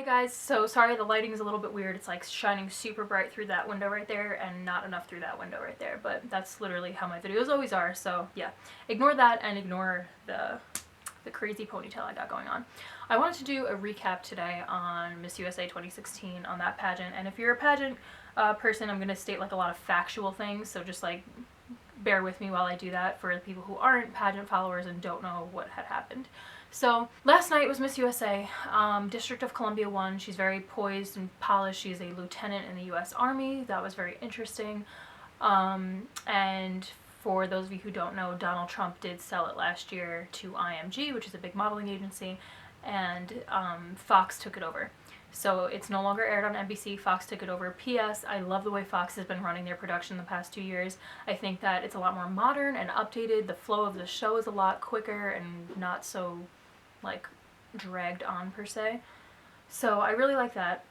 guys, so sorry the lighting is a little bit weird. It's like shining super bright through that window right there and not enough through that window right there, but that's literally how my videos always are, so yeah. Ignore that and ignore the crazy ponytail I got going on. I wanted to do a recap today on Miss USA 2016 on that pageant, and if you're a pageant person, I'm going to state like a lot of factual things, so just like bear with me while I do that for the people who aren't pageant followers and don't know what had happened. So last night was Miss USA. District of Columbia won. She's very poised and polished. She's a lieutenant in the U.S. Army. That was very interesting. And for those of you who don't know, Donald Trump did sell it last year to IMG, which is a big modeling agency, and Fox took it over. So it's no longer aired on NBC. Fox took it over. P.S. I love the way Fox has been running their production the past 2 years. I think that it's a lot more modern and updated. The flow of the show is a lot quicker and not so like dragged on per se. So I really like that.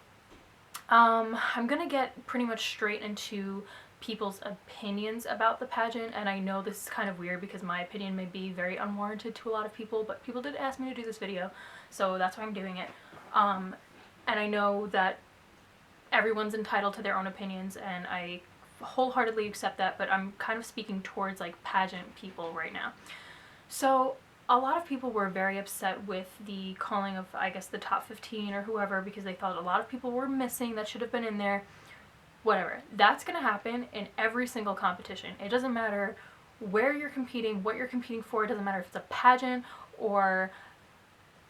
I'm gonna get pretty much straight into people's opinions about the pageant, and I know this is kind of weird because my opinion may be very unwarranted to a lot of people, but people did ask me to do this video, so that's why I'm doing it. And I know that everyone's entitled to their own opinions, and I wholeheartedly accept that, but I'm kind of speaking towards like pageant people right now. So a lot of people were very upset with the calling of, I guess, the top 15 or whoever, because they thought a lot of people were missing that should have been in there. Whatever. That's going to happen in every single competition. It doesn't matter where you're competing, what you're competing for. It doesn't matter if it's a pageant or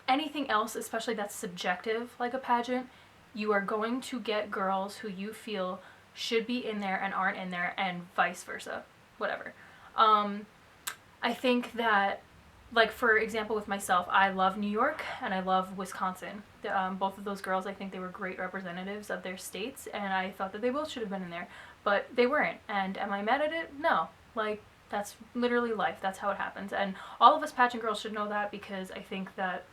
anything else, especially that's subjective like a pageant. You are going to get girls who you feel should be in there and aren't in there, and vice versa. Whatever. I think that, like, for example, with myself, I love New York and I love Wisconsin. Both of those girls, I think they were great representatives of their states, and I thought that they both should have been in there, but they weren't. And am I mad at it? No. Like, that's literally life. That's how it happens. And all of us pageant girls should know that, because I think that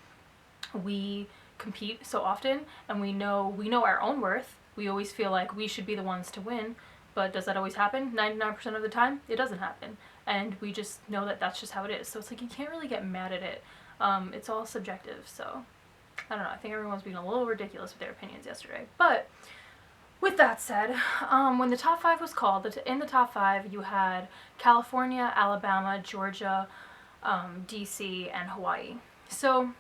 we compete so often and we know our own worth. We always feel like we should be the ones to win, but does that always happen? 99% of the time, it doesn't happen. And we just know that that's just how it is. So it's like you can't really get mad at it. It's all subjective, so I don't know. I think everyone's being a little ridiculous with their opinions yesterday. But with that said, when the top 5 was called, in the top 5 you had California, Alabama, Georgia, DC, and Hawaii. So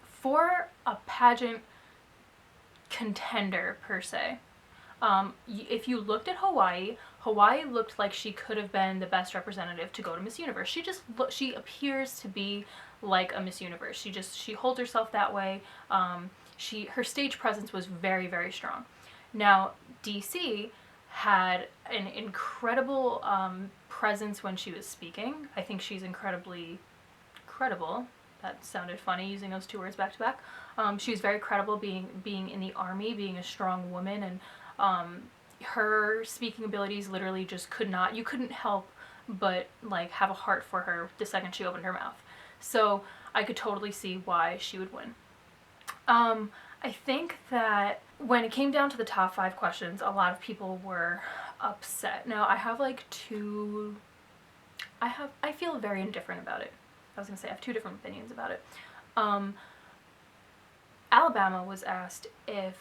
for a pageant contender per se, if you looked at Hawaii looked like she could have been the best representative to go to Miss Universe. She appears to be like a Miss Universe. She holds herself that way. Her stage presence was very, very strong. Now, DC had an incredible presence when she was speaking. I think she's incredibly credible. That sounded funny using those two words back to back. She was very credible being in the Army, being a strong woman, and her speaking abilities literally just you couldn't help but like have a heart for her the second she opened her mouth. So I could totally see why she would win. I think that when it came down to the top 5 questions, a lot of people were upset. Now I have like I feel very indifferent about it. I was gonna say I have 2 different opinions about it. Alabama was asked if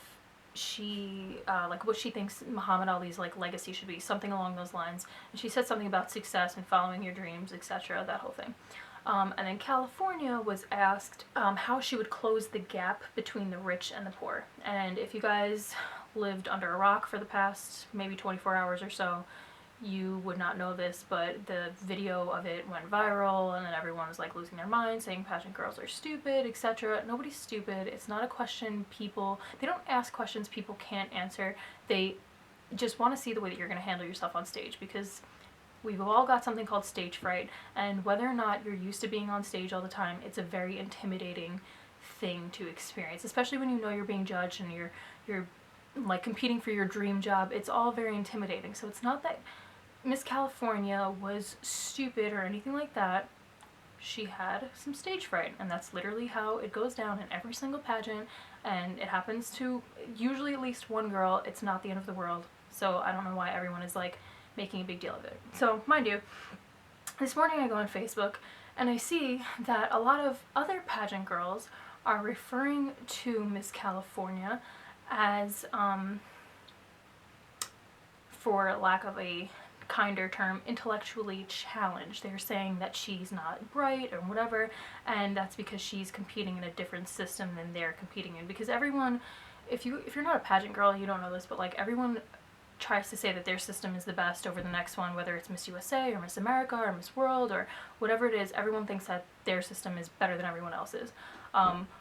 she like what she thinks Muhammad Ali's like legacy should be, something along those lines, and she said something about success and following your dreams, etc., that whole thing. And then California was asked how she would close the gap between the rich and the poor. And if you guys lived under a rock for the past maybe 24 hours or so, you would not know this, but the video of it went viral, and then everyone was like losing their minds, saying pageant girls are stupid, etc. Nobody's stupid. It's not a question they don't ask questions people can't answer. They just want to see the way that you're going to handle yourself on stage, because we've all got something called stage fright, and whether or not you're used to being on stage all the time, it's a very intimidating thing to experience, especially when you know you're being judged and you're like competing for your dream job. It's all very intimidating. So it's not that Miss California was stupid or anything like that. She had some stage fright, and that's literally how it goes down in every single pageant, and it happens to usually at least one girl. It's not the end of the world, so I don't know why everyone is like making a big deal of it. So mind you, this morning I go on Facebook and I see that a lot of other pageant girls are referring to Miss California as, for lack of a kinder term, intellectually challenged. They're saying that she's not bright or whatever, and that's because she's competing in a different system than they're competing in. Because everyone, if you're not a pageant girl, you don't know this, but like everyone tries to say that their system is the best over the next one, whether it's Miss USA or Miss America or Miss World or whatever it is. Everyone thinks that their system is better than everyone else's,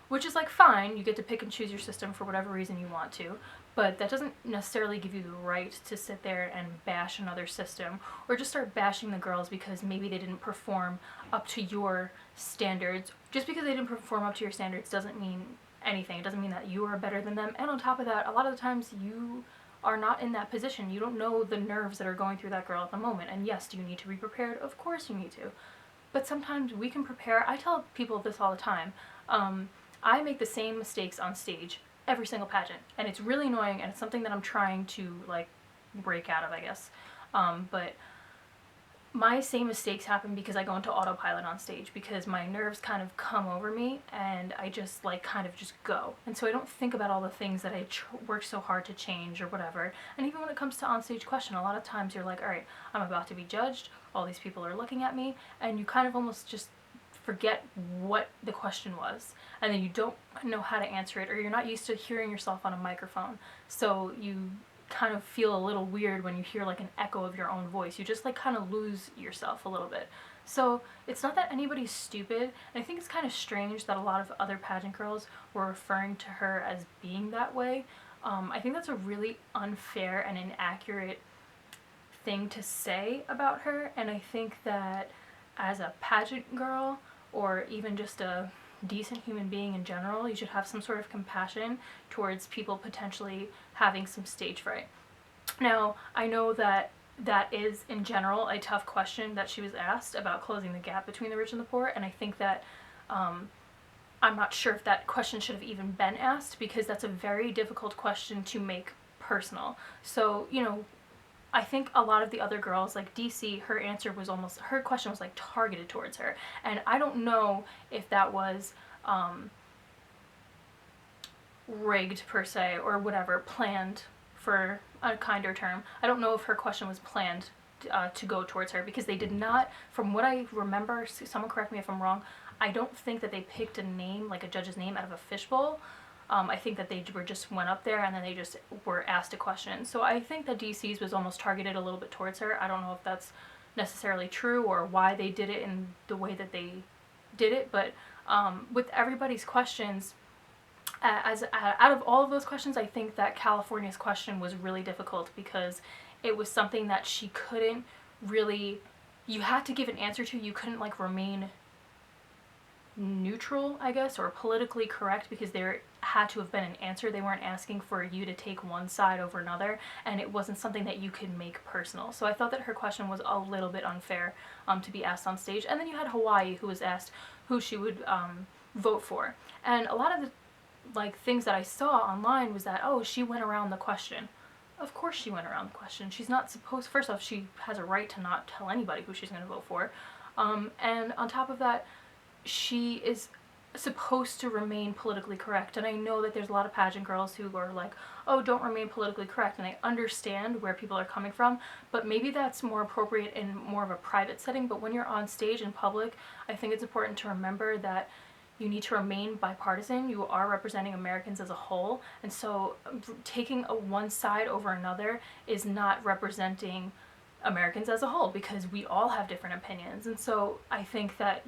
which is like fine. You get to pick and choose your system for whatever reason you want to, but that doesn't necessarily give you the right to sit there and bash another system or just start bashing the girls because maybe they didn't perform up to your standards. Just because they didn't perform up to your standards doesn't mean anything. It doesn't mean that you are better than them. And on top of that, a lot of the times you are not in that position. You don't know the nerves that are going through that girl at the moment. And yes, do you need to be prepared? Of course you need to. But sometimes we can prepare. I tell people this all the time. I make the same mistakes on stage every single pageant, and it's really annoying, and it's something that I'm trying to like break out of, I guess. But my same mistakes happen because I go into autopilot on stage, because my nerves kind of come over me and I just like kind of just go. And so I don't think about all the things that I worked so hard to change or whatever. And even when it comes to onstage question, a lot of times you're like, all right, I'm about to be judged, all these people are looking at me, and you kind of almost just forget what the question was, and then you don't know how to answer it, or you're not used to hearing yourself on a microphone, so you kind of feel a little weird when you hear like an echo of your own voice. You just like kind of lose yourself a little bit. So it's not that anybody's stupid, and I think it's kind of strange that a lot of other pageant girls were referring to her as being that way. I think that's a really unfair and inaccurate thing to say about her, and I think that as a pageant girl, or even just a decent human being in general, you should have some sort of compassion towards people potentially having some stage fright. Now, I know that that is, in general, a tough question that she was asked about closing the gap between the rich and the poor, and I think that I'm not sure if that question should have even been asked, because that's a very difficult question to make personal. So, you know, I think a lot of the other girls, like DC, her answer was almost, her question was like targeted towards her. And I don't know if that was rigged per se, or whatever, planned for a kinder term. I don't know if her question was planned to go towards her, because they did not, from what I remember, someone correct me if I'm wrong, I don't think that they picked a name, like a judge's name, out of a fishbowl. I think that they just went up there and then they just were asked a question. So I think that DC's was almost targeted a little bit towards her. I don't know if that's necessarily true or why they did it in the way that they did it, but with everybody's questions, out of all of those questions, I think that California's question was really difficult, because it was something that she couldn't really, you had to give an answer to. You couldn't like remain neutral, I guess, or politically correct, because there had to have been an answer. They weren't asking for you to take one side over another, and it wasn't something that you could make personal. So I thought that her question was a little bit unfair to be asked on stage. And then you had Hawaii, who was asked who she would vote for, and a lot of the like things that I saw online was that, oh, she went around the question. Of course she went around the question. She's not supposed, first off, she has a right to not tell anybody who she's going to vote for, and on top of that, she is supposed to remain politically correct. And I know that there's a lot of pageant girls who are like, oh, don't remain politically correct, and I understand where people are coming from, but maybe that's more appropriate in more of a private setting. But when you're on stage in public, I think it's important to remember that you need to remain bipartisan. You are representing Americans as a whole, and so taking a one side over another is not representing Americans as a whole, because we all have different opinions. And so I think that,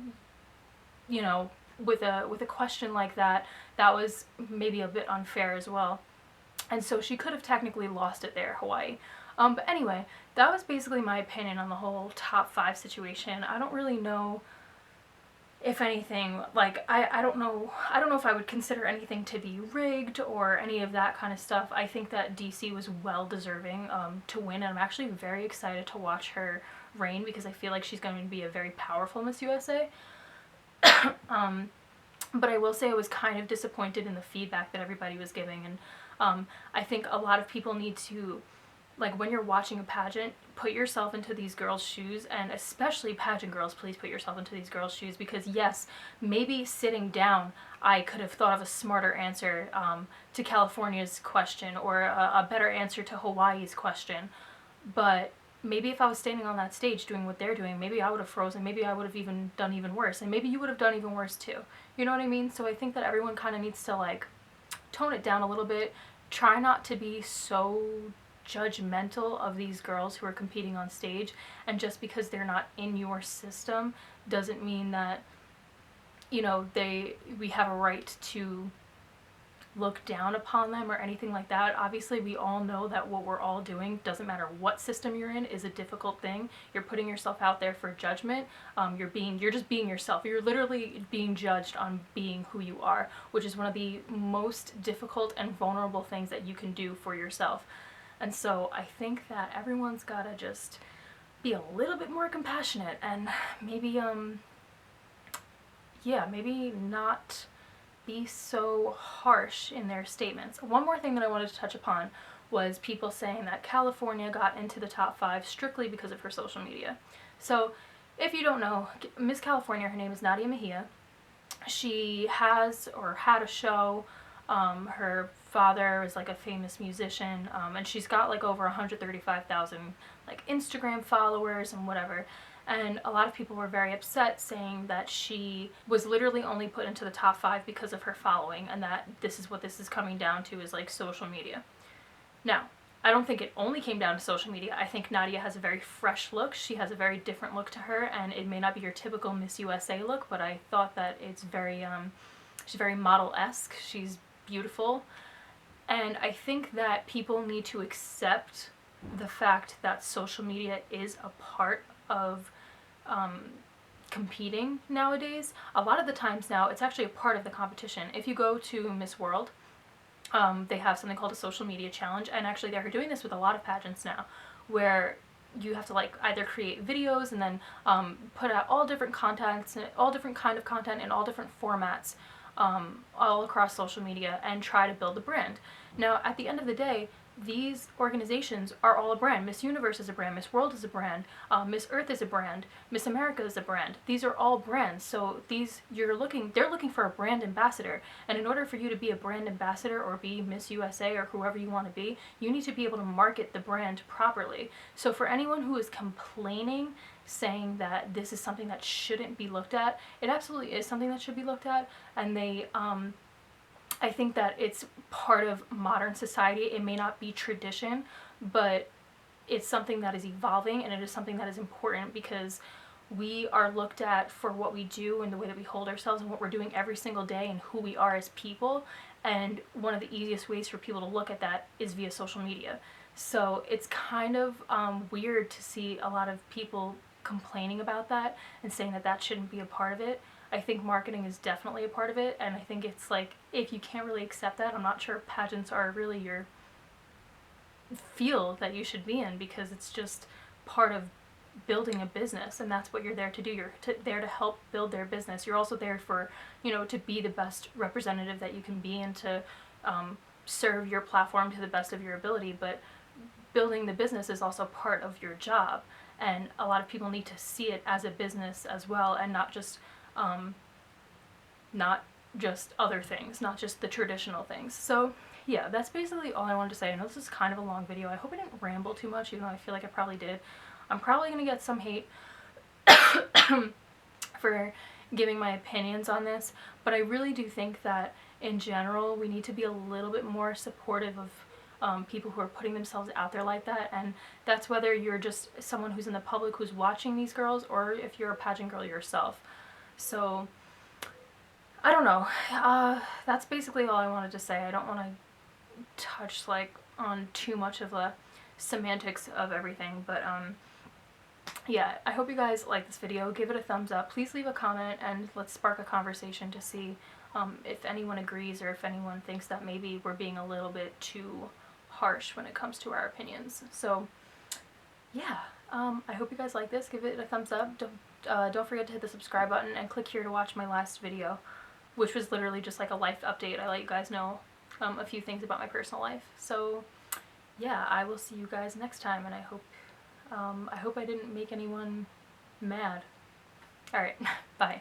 you know, with a question like that, that was maybe a bit unfair as well. And so she could have technically lost it there, Hawaii. But anyway, that was basically my opinion on the whole top 5 situation. I don't really know if anything, like, I don't know if I would consider anything to be rigged or any of that kind of stuff. I think that DC was well deserving to win, and I'm actually very excited to watch her reign, because I feel like she's going to be a very powerful Miss USA. But I will say I was kind of disappointed in the feedback that everybody was giving, and I think a lot of people need to like when you're watching a pageant, put yourself into these girls' shoes, and especially pageant girls, please put yourself into these girls' shoes, because yes, maybe sitting down, I could have thought of a smarter answer to California's question, or a better answer to Hawaii's question, but maybe if I was standing on that stage doing what they're doing, maybe I would have frozen, maybe I would have even done even worse, and maybe you would have done even worse too. You know what I mean? So I think that everyone kind of needs to like tone it down a little bit, try not to be so judgmental of these girls who are competing on stage, and just because they're not in your system doesn't mean that, you know, we have a right to look down upon them or anything like that. Obviously, we all know that what we're all doing, doesn't matter what system you're in, is a difficult thing. You're putting yourself out there for judgment. You're just being yourself. You're literally being judged on being who you are, which is one of the most difficult and vulnerable things that you can do for yourself. And so I think that everyone's gotta just be a little bit more compassionate, and maybe maybe not be so harsh in their statements. One more thing that I wanted to touch upon was people saying that California got into the top 5 strictly because of her social media. So if you don't know, Miss California, her name is Nadia Mejia. She has or had a show. Her father is like a famous musician, and she's got like over 135,000 like Instagram followers and whatever. And a lot of people were very upset, saying that she was literally only put into the top 5 because of her following, and that this is what this is coming down to, is like social media. Now, I don't think it only came down to social media. I think Nadia has a very fresh look. She has a very different look to her, and it may not be your typical Miss USA look, but I thought that it's very, she's very model-esque. She's beautiful. And I think that people need to accept the fact that social media is a part of competing nowadays. A lot of the times now, it's actually a part of the competition. If you go to Miss World, they have something called a social media challenge, and actually they're doing this with a lot of pageants now, where you have to like either create videos and then put out all different contents, all different kind of content in all different formats, all across social media, and try to build a brand. Now, at the end of the day, these organizations are all a brand. Miss Universe is a brand, Miss World is a brand, Miss Earth is a brand, Miss America is a brand. These are all brands. So they're looking for a brand ambassador. And in order for you to be a brand ambassador or be Miss USA or whoever you want to be, you need to be able to market the brand properly. So for anyone who is complaining, saying that this is something that shouldn't be looked at, it absolutely is something that should be looked at. And I think that it's part of modern society. It may not be tradition, but it's something that is evolving, and it is something that is important, because we are looked at for what we do and the way that we hold ourselves and what we're doing every single day and who we are as people. And one of the easiest ways for people to look at that is via social media. So it's kind of weird to see a lot of people complaining about that and saying that that shouldn't be a part of it. I think marketing is definitely a part of it, and I think it's like, if you can't really accept that, I'm not sure pageants are really your field that you should be in, because it's just part of building a business, and that's what you're there to do. You're there to help build their business. You're also there for, you know, to be the best representative that you can be, and to serve your platform to the best of your ability, but building the business is also part of your job, and a lot of people need to see it as a business as well, and not just other things, not just the traditional things. So yeah, that's basically all I wanted to say. I know this is kind of a long video. I hope I didn't ramble too much, even though I feel like I probably did. I'm probably going to get some hate for giving my opinions on this, but I really do think that in general we need to be a little bit more supportive of people who are putting themselves out there like that, and that's whether you're just someone who's in the public who's watching these girls, or if you're a pageant girl yourself. So I don't know. That's basically all I wanted to say. I don't want to touch like on too much of the semantics of everything, but yeah, I hope you guys like this video. Give it a thumbs up. Please leave a comment, and let's spark a conversation to see if anyone agrees, or if anyone thinks that maybe we're being a little bit too harsh when it comes to our opinions. So yeah, I hope you guys like this. Give it a thumbs up. Don't forget to hit the subscribe button, and click here to watch my last video, which was literally just like a life update. I let you guys know a few things about my personal life. So yeah, I will see you guys next time, and I hope I didn't make anyone mad. All right, bye.